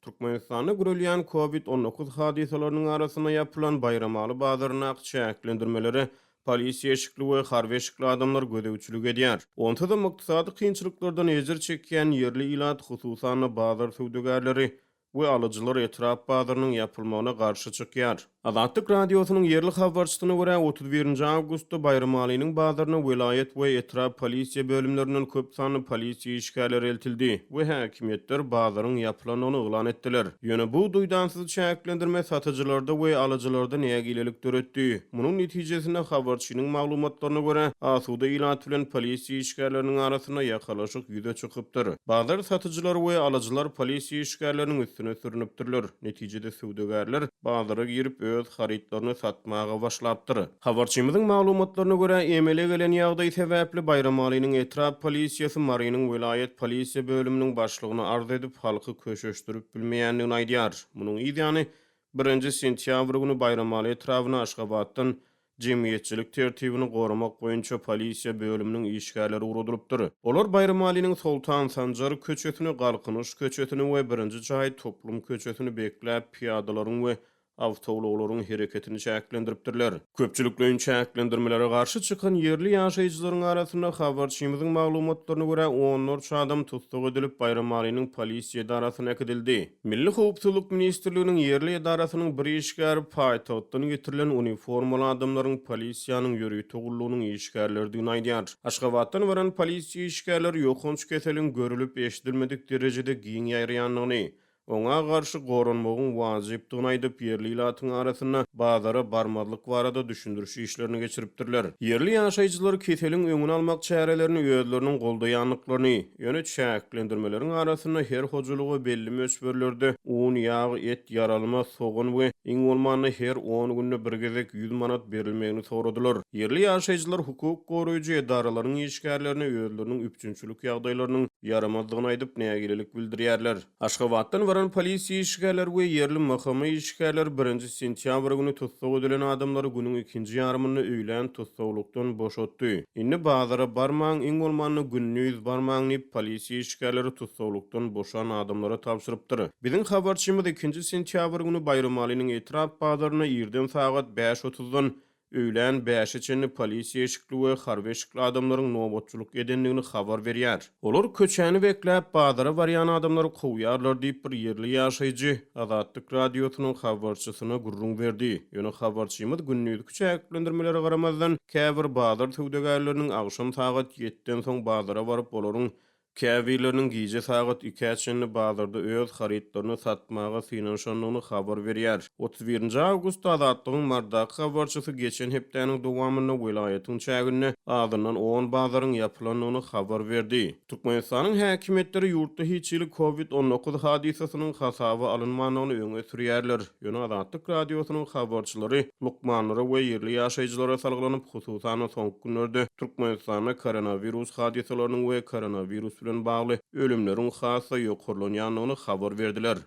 Türkmenistanda gürülýän COVID-19 hadisalarynyň arasyna ýapylan bayramaly bazaryna çäklendirmeleri polisiýa eşikli we harby eşikli adamlar gödäwçilik edýär. Onda da myktasady kynçylyklardan ezir çekýän yerli ilat hususan bazar söwdegärleri we alyjylar etrap bazarynyň ýapylmagyna garşy çykýar. Azatlyk radiosynyň yerli habarçysyna görä 31-nji awgustda bayramalynyň bazaryna vilayet we etrap polisiýa bölümlerinden köp sanly polisiýa işgärleri eltildi we häkimetler bazaryň ýapylanyny oglan etdiler. Ýöne bu duýdansyz çäklendirme satyjylarda we alyjylarda nägilelik döretdi. Munyň netijesinde habarçynyň maglumatlaryna görä asuda ilat bilen polisiýa işgärleriniň arasyna ýakalaşyk ýüze çykypdyr. Bazar satyjylar we alyjylar polisiýa işgärleriniň üstüne sürünipdirler. Netijede söwdegärler bazara girip öz haritlaryny satmaga başlapdyr. Habarçymyzyň maglumatlaryna görä emele gelen ýagdaý sebäpli bayramalynyň etrap polisiýasy Marynyň vilayet polisiýa bölüminiň başlygyny arz edip halky köşeşdirip bilmeýändigini aýdýar. Munyň ýa-ni 1-nji sentýabr güni bayramaly etrawyna Aşgabatdan jemgyýetçilik tertibini goramak boýunça polisiýa bölüminiň işgärleri urudylypdyr. Olar bayramalynyň Sultan Sanjar köçetini, Galkynyş köçetini we 1-nji jaý toplum köçetini bekläp piýadalaryň we awtowluglaryň hereketini çäklendiripdirler. Köpçüliklüň çäklendirmelere garşy çykan yerli ýaşaýjylaryň arasynda habarçymyzyň maglumatlaryna görä onlarça adam tutsak edilip bayramalynyň polisiýa edarasyna ekdildi. Milli howpsuzlyk ministrliginiň yerli edarasynyň bir işgäri paýtagtdan getirilen uniformaly adamlaryň polisiýanyň ýörüýi togullugynyň işgärlerdigini aýdýar. Aşgabatdan baran polisiýa işgärleri ýokunç keseliň görülüp eşdilmedik derejede giň ýaýraýanlygyny, oňa garşy goranmagyň wajypdygyny aýdyp yerli ilatyň arasyna bazara barmadlyk barada düşündürüş işlerini geçiripdirler. Yerli ýaşaýjylar keseliň öňüni almak çärelerini özleriniň goldaýanlyklaryny, ýöne çäklendirmeleriň arasyna her hojalygy belli möçberlerde un, ýag, et, yaralma, sogun we iň bolmany her 10 günde bir gezek 100 manat berilmegini soradylar. Yerli ýaşaýjylar hukuk goraýjy edaralaryň işgärlerini özleriniň üpçünçilik ýagdaýlarynyň yaramazlygyny aýdyp nägilelik bildirýärler. Aşgabatdan baran polisiýa işgärler we yerli mahkama işgärler 1-nji sentýabr güni tutsak edilen adamlary günüň ikinji ýarymyny öýlen tutsaklykdan boşatdy. Indi bazara barmaň, iň bolmany günnüz barmaň diýip polisiýa işgärleri tutsaklykdan boşan adamlara tapşyrypdyr. Biziň habarçymyz 2-nji sentýabr güni bayramalynyň etrap bazaryna ýerden sagat 5:30-dan öýlen 5 çenli polisiýa eşikli we harby eşikli adamlaryň nowbatçylyk edenligini habar berýär. Olar köçäni bekläp bazara barýan adamlary kowýarlar diýip bir yerli ýaşaýjy Azatlyk radiosynyň habarçysyna gurrun berdi. Ýöne habarçymyz günnüzki çäklendirmelere garamazdan käbir bazar söwdegärleriniň agşam sagat 7-den soň bazara baryp olaryň käbirleriniň giýje sagat 2 çenli bazarda öz haritlaryny satmaga synanşanlygyny habar berýär. 31-nji awgustda Azatlygyň mardak habarçysy geçen hepdeniň dowamyny vilayetyň çägine adyndan 10 bazaryň ýapylanyny habar berdi. Türkmenistanyň häkimetleri ýurtda hiçlik COVID-19 hadisasynyň hasaby alynmanyny öňe sürýärler. Ýöne Azatlyk radiosynyň habarçylary Lukmanlara we yerli ýaşaýjylara salgylanyp hususan soňky günlerde Türkmenistanda koronavirus hadisalarynyň we koronavirus bilen bagly ölümleriň hasa ýokurlanýanyny habar berdiler.